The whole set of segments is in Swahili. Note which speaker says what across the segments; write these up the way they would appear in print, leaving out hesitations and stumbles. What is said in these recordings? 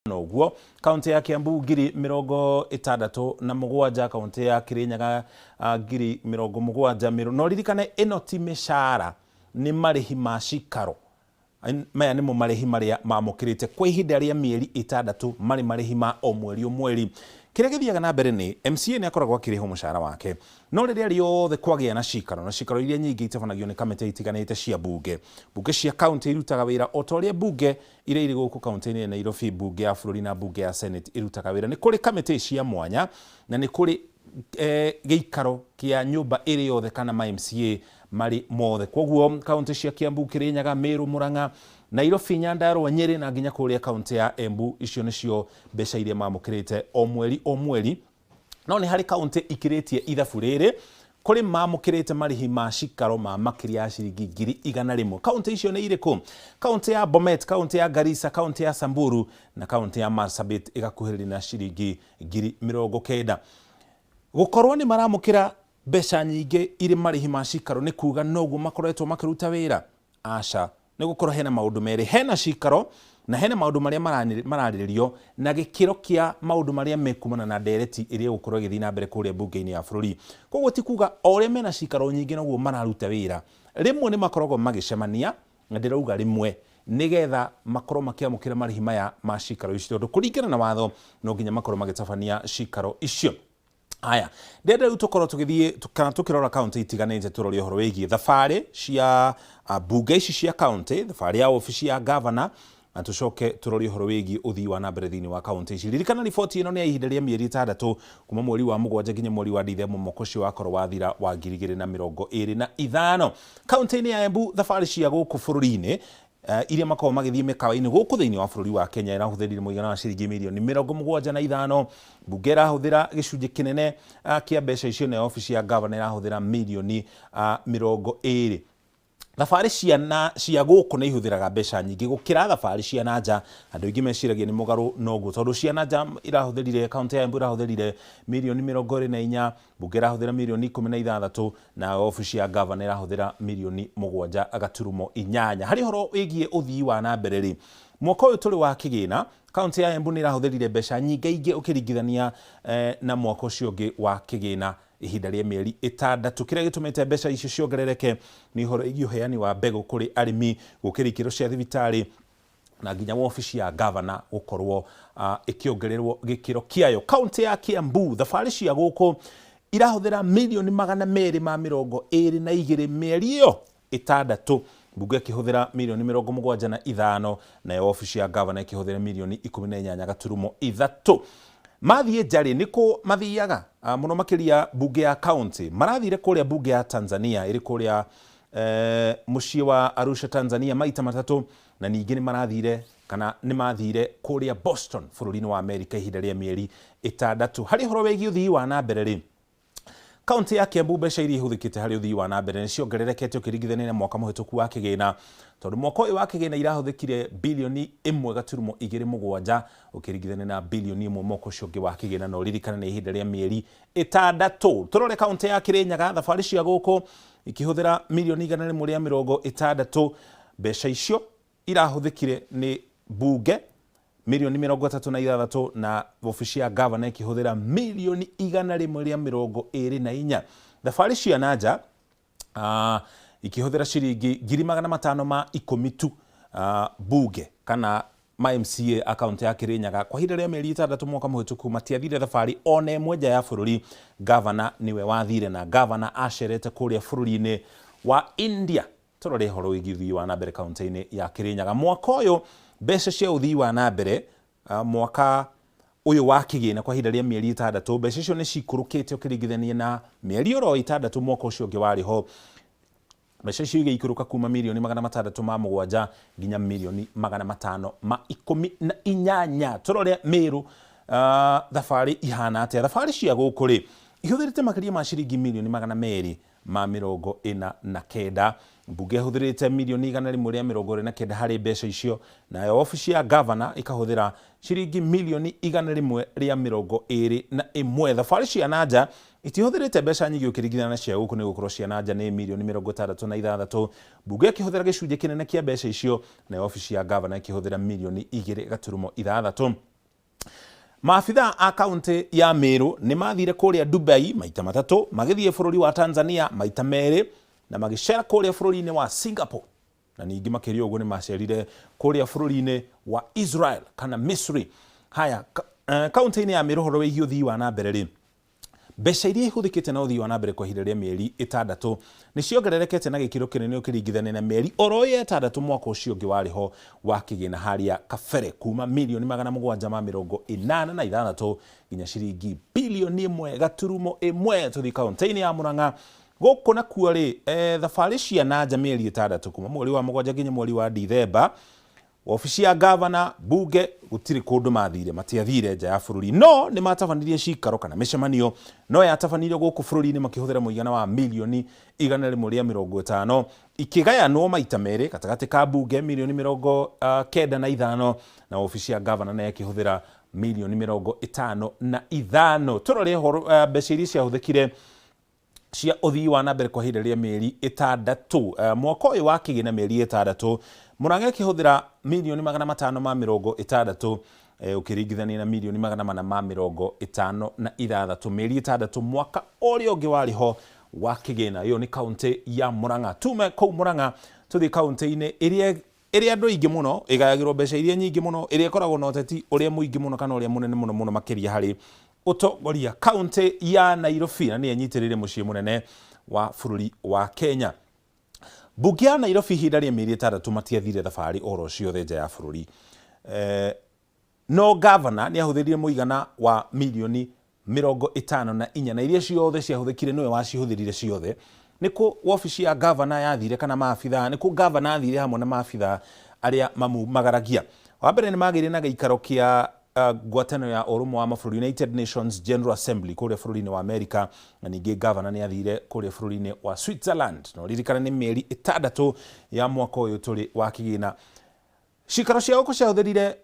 Speaker 1: Noguo kaunti ya Kiambu ngiri 67, kaunti ya Kirinyaga ngiri 70. No ririkane ino ti mishara, ni marihi ma cikaro. Maya nimo marihi maria mamukirite kwa ihinda ria mieri 6 marihi ma o mweri. Kiria githiaga na mbere ni MCA ni akoragwo akiriho mushara wake, no riria riothe kwagia na cikaro iria nyingi itabanagio ni kamite itiganite cia bunge cia county irutaga wira o toria bunge iria iri guku county-ini ya Nairobi, bunge ya bururi na bunge ya Senate irutaga wira. Ni kuri kamite cia mwanya na ni kuri giikaro kia nyumba iri yothe kana ma MCA mari mothe. Koguo county cia Kiambu, Kirinyaga, Meru, Murang'a, Nairobi, Nyandarua, Nyeri na nginya kuria county ya Embu, icio nicio mbeca iria mamukirite o mweri. No ni hari county ikiritie ithabu riri kuri mamukirite marihi ma cikaro ma makiria ya ciringi 100,000. County icio ni iriku? County ya Bomet, county ya Garissa, county ya Samburu na county ya Marsabit igakuhirira na ciringi 90,000. Gukorwo ni maramukira mbeca nyingi iri marihi ma cikaro ni kuga noguo makoretwo makiruta wira? Aca, ni gukorwo hena maundu meri, hena cikaro na hena maundu maria mararirio na gikiro kia maundu maria mekumana na ndereti iria gukorwo githi na mbere kuria bunge-ini ya bururi. Koguo ti kuga ore mena cikaro nyingi noguo mararuta wira. Rimwe ni makoragwo magicemania na ndirauga rimwe nigetha makorwo makiamukira marihi maya ma cikaro icio, tondu kuringana na watho no nginya makorwo magitabania cikaro icio. Aya, ndenda riu tukorwo tugithie kana tukirora county itiganite turori uhoro wigie thabari cia bunge ici cia county, thabari ya ofisi ya governor, na tucoke turori uhoro wigie uthii wa na mbere thini wa county ici. Ririkana riboti ino ni ya ihinda ria mieri 6 kuma mweri wa Mugwanja nginya mweri wa Dithemba mwaka ucio wakorwo wathira wa 2025. County-ini ya Embu thabari cia guku bururi-ini iria makorwo magithie mikawa-ini guku thiini wa bururi wa Kenya irahuthirire muigana wa ciringi milioni 75. Bunge irahuthira gicunji kinene kia mbeca icio na ofisi ya governor irahuthira milioni 20. Thabari cia guku ni ihuthiraga mbeca nyingi gukira thabari cia nanja. Andu aingi meciragia ni mugaru noguo tondu cia nanja irahuthirire county ya Embu irahuthirire milioni 24, bunge irahuthira milioni 16 na ofisi ya governor irahuthira milioni 7.8. Hari horo wigie uthii wa na mbere ri mwaka uyu turi wa kigina, county ya Embu ni irahuthirire mbeca nyingi ukiringithania na mwaka ucio ungi wa kigina ihinda ria mieri 6. Kiria gitumite mbeca icio ciongerereke ni horo igi uheani wa mbegu kuri arimi, gukira ikiro cia thibitari na nginya ofisi ya governor gukorwo ikiongererwo gikiro kiayo. County ya Kiambu thabari cia guku irahuthira milioni 222 mieri iyo 6, bunge ikihuthira milioni 75 na ofisi ya governor ikihuthira milioni 18.3. Mathie jari niko mathiaga muno makiria bunge ya county marathire kuria bunge ya Tanzania iri kuria mucii wa Arusha, Tanzania maita 3, na ningi ni marathire kana ni mathire kuria Boston bururi-ini wa America ihinda ria mieri 6. Hari horo wegi uthii wa na mbere ri county ya Kiambu mbeca iria ihuthikite hari uthii wa na mbere ni ciongererekete ukiringithania na mwaka muhituku wa kigina, tondu mwaka uyu wa kigina irahuthikire bilioni 1.27 ukiringithania na bilioni 1 mwaka ucio ungi wa kigina. No ririkana ni ihinda ria mieri 6. Turore county ya Kirinyaga thabari cia guku ikihuthira milioni 160. Mbeca icio irahuthikire ni bunge milioni 36 na ofisi ya governor ikihuthira milioni 124. Thabari cia nanja ikihuthira ciringi 510 tu. Bunge kana ma MCA account ya Kirinyaga kwa ihinda ria mieri 6 mwaka muhituku matiathire thabari ona imwe nja ya bururi. Governor niwe wathire na governor acerete kuria bururi-ini wa India. Turore horo wigi wa na mbere county-ini ya Kirinyaga mwaka uyu mbeca cia uthii wa na mbere mwaka uyu wa kigina kwa ihinda ria mieri 6 mbeca icio ni cikurukite ukiringithania na mieri oro 6 mwaka ucio ungi wariho. Mbeca icio igikuruka kuma milioni 607 nginya milioni 518. Turore Meru thabari ihana atia? Thabari cia guku ri ihuthirite makiria ma ciringi milioni 249. Bunge ihuthirite milioni 129 hari mbeca icio, na ofisi ya governor ikahuthira ciringi milioni 121. Thabari cia nanja itihuthirite mbeca nyingi ukiringithania na cia guku ni gukorwo cia nanja ni milioni 66. Bunge ikihuthira gicunji kinene kia mbeca icio na ofisi ya governor ikihuthira milioni 2.6. Maabitha a kaunti ya Meru nĩ mathire kũrĩa Dubai maita matatũ, magĩthiĩ bũrũri wa Tanzania maita merĩ, na magĩcera kũrĩa bũrũri-inĩ wa Singapore, na ningĩ makĩria ũguo nĩ macerire kũrĩa bũrũri-inĩ wa Israel kana Misri. Haya, kaunti-inĩ ya Meru ũhoro wĩgiĩ ũthii wa na mbere rĩ, mbeca iria ihũthĩkĩte na ũthii wa na mbere kwa ihinda rĩa mĩeri 6 nĩ ciongererekete na gĩkĩro kĩnene ũkĩringithania na mĩeri oro 6 mwaka ũcio ũngĩ warĩ ho wa kĩgĩna harĩa kabere, kuma mirioni 786 nginya ciringi bilioni 1.1 tũthi kaunti-inĩ ya Murang'a. Gũkũ nakuo rĩ, thabarĩ cia nanja mĩeri 6 kuma mweri wa mũgwanja nginya mweri wa Dithemba, ofici ya gavana, bunge, gũtirĩ kũndũ mathire, matiathire nja ya bũrũri, no nĩ matabanirie cikaro kana mĩcemanio, no yatabanirio gũkũ bũrũri-inĩ makĩhũthĩra mũigana wa milioni 150, ikĩgayanwo maita merĩ gatagatĩ ka bunge milioni 95 na ofici ya gavana nayo ĩkĩhũthĩra milioni 55. Tũrore ũhoro mbeca iria ciahũthĩkire cia ũthii wa na mbere kwa ihinda rĩa mĩeri 6 mwaka ũyũ wa kĩgĩna mĩeri 6, Murang'a ĩkĩhũthĩra milioni 560 ũkĩringithania na milioni 456 mĩeri 6 mwaka ũrĩa ũngĩ warĩ ho wa kĩgĩna. Ĩyo nĩ kaunti ya Murang'a. Tume kũu Murang'a tũthi kaunti-inĩ ĩrĩa andũ aingĩ mũno ĩgayagĩrwo mbeca iria nyingĩ mũno, ĩrĩa ĩkoragwo na ũteti ũrĩa mũingĩ mũno kana ũrĩa mũnene mũno makĩria harĩ ũtongoria, kaunti ya Nairobi, na nĩ enyitĩrĩire mũciĩ mũnene wa bũrũri wa Kenya. Bunge ya Nairobi ihinda rĩa mĩeri 6 matiathire thabarĩ oro ciothe nja ya bũrũri, no gavana nĩ ahũthĩrire mũigana wa milioni 54, na iria ciothe ciahũthĩkire nĩwe wacihũthĩrire ciothe. Nĩkũ ofici ya gavana yathire kana maabitha, nĩkũ gavana athire hamwe na maabitha arĩa mamumagaragia. Wa mbere nĩ magĩire na gĩikaro kĩa ngwatanĩro ya ũrũmwe wa mabũrũri, United Nations General Assembly kũrĩa bũrũri-inĩ wa Amerika, na ningĩ gavana nĩ athire kũrĩa bũrũri-inĩ wa Switzerland. No ririkana nĩ mĩeri 6 ya mwaka ũyũ tũrĩ wa kĩgĩna. Cikaro cia gũkũ ciahũthĩrire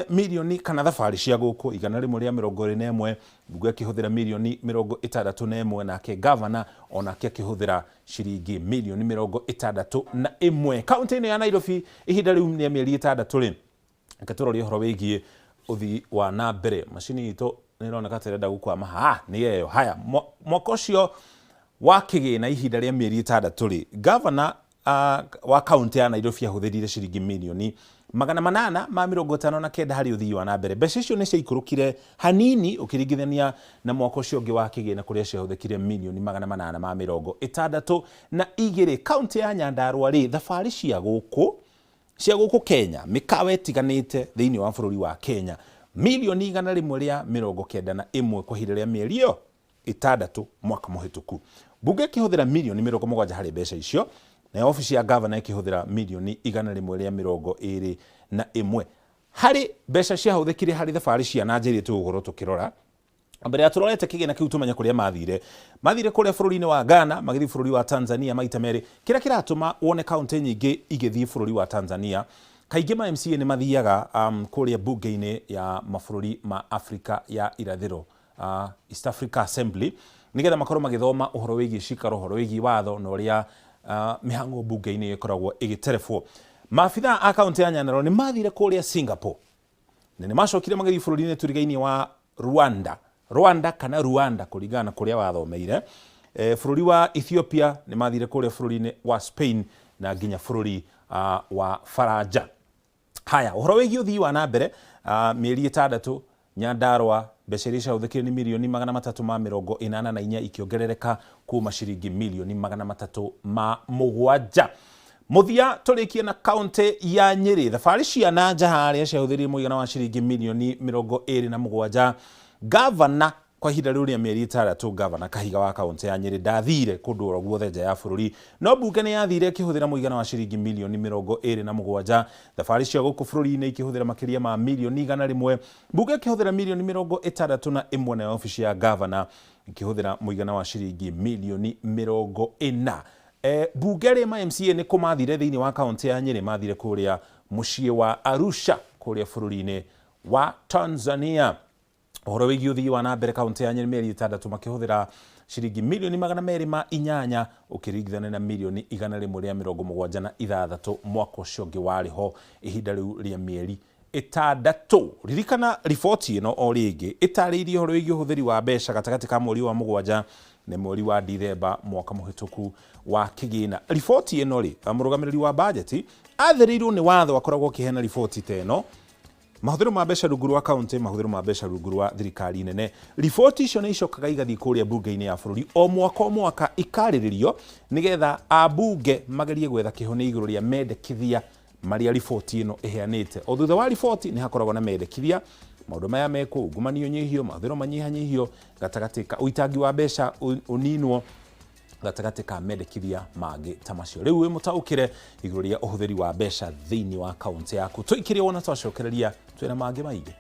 Speaker 1: milioni kana thabarĩ cia gũkũ 121, bunge akĩhũthĩra milioni 61, nake gavana onake akĩhũthĩra ciringi milioni 61. Kaunti-inĩ ya Nairobi ihinda rĩu nĩ mĩeri 6 rĩ, tũrore ũhoro wĩgiĩ ũthii wa na mbere. Macini itũ nĩ ĩroneka tĩrenda gũkwama, nĩ yeyo. Haya, mwaka ũcio wa kĩgĩna ihinda rĩa mĩeri 6 rĩ, gavana wa kaunti ya Nairobi ahũthĩrire ciringi milioni 859 harĩ ũthii wa na mbere. Mbeca icio nĩ ciaikũrũkire hanini ũkĩringithania na mwaka ũcio ũngĩ wa kĩgĩna kũrĩa ciahũthĩkire milioni 862. Kaunti ya Nyandarua rĩ, thabarĩ cia gũkũ Kenya, mĩkawa ĩtiganĩte thĩinĩ wa bũrũri wa Kenya, milioni 191 kwa ihinda rĩa mĩeri ĩyo 6 mwaka mũhĩtũku. Bunge ĩkĩhũthĩra milioni 70 harĩ mbeca icio, na ofici ya gavana ĩkĩhũthĩra milioni 121 harĩ mbeca ciahũthĩkire harĩ thabarĩ cia na njĩra tũgũkorwo tũkĩrora. Mbere ya tũrorete kĩgĩna kĩu tũmenya kũrĩa mathire kũrĩa bũrũri-inĩ wa Ghana, magĩthiĩ bũrũri wa Tanzania maita merĩ. Kĩrĩa kĩratũma wone kaunti nyingĩ igĩthiĩ bũrũri wa Tanzania, kaingĩ ma MCA nĩ mathiaga kũrĩa bunge-inĩ ya mabũrũri ma Afrika ya irathĩro, East Africa Assembly, nĩgetha makorwo magĩthoma ũhoro wĩgiĩ cikaro, ũhoro wĩgiĩ watho na ũrĩa mĩhang'o bunge-inĩ ĩkoragwo ĩgĩterebwo. Maabitha a kaunti ya Nyandarua nĩ mathire kũrĩa Singapore, na nĩ macokire magĩthiĩ bũrũri-inĩ tũrigainie wa Rwanda kana Rwanda kũringana kũrĩa wathomeire. Bũrũri wa Ethiopia nĩ mathire kũrĩa bũrũri-inĩ wa Spain na nginya bũrũri wa Faranja. Haya, ũhoro wĩgiĩ ũthii wa na mbere, mĩeri 6 Nyandarua mbeca iria ciahũthĩkire nĩ milioni 384 ikĩongerereka kuma ciringi milioni 307. Mũthia tũrĩkie na kaunti ya Nyĩrĩ, thabarĩ cia na nja harĩa ciahũthĩrire mũigana wa ciringi milioni 27. Gavana kwa ihinda rĩu rĩa mĩeri 6, gavana Kahiga wa kaunti ya Nyĩrĩ ndathire kũndũ oro guothe nja ya bũrũri, no bunge nĩ yathire ĩkĩhũthĩra mũigana wa ciringi milioni 27. Thabarĩ cia gũkũ bũrũri-inĩ ikĩhũthĩra makĩria ma milioni 100, bunge ĩkĩhũthĩra milioni 61, na ofici ya gavana ikĩhũthĩra mũigana wa ciringi milioni 40. Bunge rĩ ma MCA nĩ kũmathire thĩinĩ wa kaunti ya Nyĩrĩ, mathire kũrĩa mũciĩ wa Arusha kũrĩa bũrũri-inĩ wa Tanzania. Ũhoro wĩgiĩ ũthii wa na mbere kaunti ya Nyĩrĩ mĩeri 6 makĩhũthĩra ciringi milioni 208 ũkĩringithania na milioni 176 mwaka ũcio ũngĩ warĩ ho ihinda rĩu rĩa mĩeri 6. Ririkana riboti ĩno o rĩngĩ ĩtarĩirie ũhoro wĩgiĩ ũhũthĩri wa mbeca gatagatĩ ka mweri wa Mũgwanja na mweri wa Dithemba mwaka mũhĩtũku wa kĩgĩna. Riboti ĩno rĩ, mũrũgamĩrĩri wa bajeti athĩrĩirwo nĩ watho akoragwo akĩheana riboti ta ĩno. Mahũthĩro ma mbeca rungu rwa kaunti, mahũthĩro ma mbeca rungu rwa thirikari nene. Riboti icio nĩ icokaga igathiĩ kũrĩa bunge-inĩ ya bũrũri o mwaka ikarĩrĩrio nĩgetha abunge magerie gwetha kĩhonia igũrũ rĩa mendekithia marĩa riboti ĩno ĩheanĩte. O thutha wa riboti nĩ hakoragwo na mendekithia, maũndũ maya mekwo, ungumania ũnyihio, mahũthĩro manyihanyihio, gatagatĩ ka ũitangi wa mbeca ũninwo, gatagatĩ ka mendekithia mangĩ ta macio. Rĩu wĩ mũtaũkĩre igũrũ rĩa ũhũthĩri wa mbeca thĩinĩ wa kaunti yaku. Tũikĩrie wona twacokereria twĩna mangĩ maingĩ.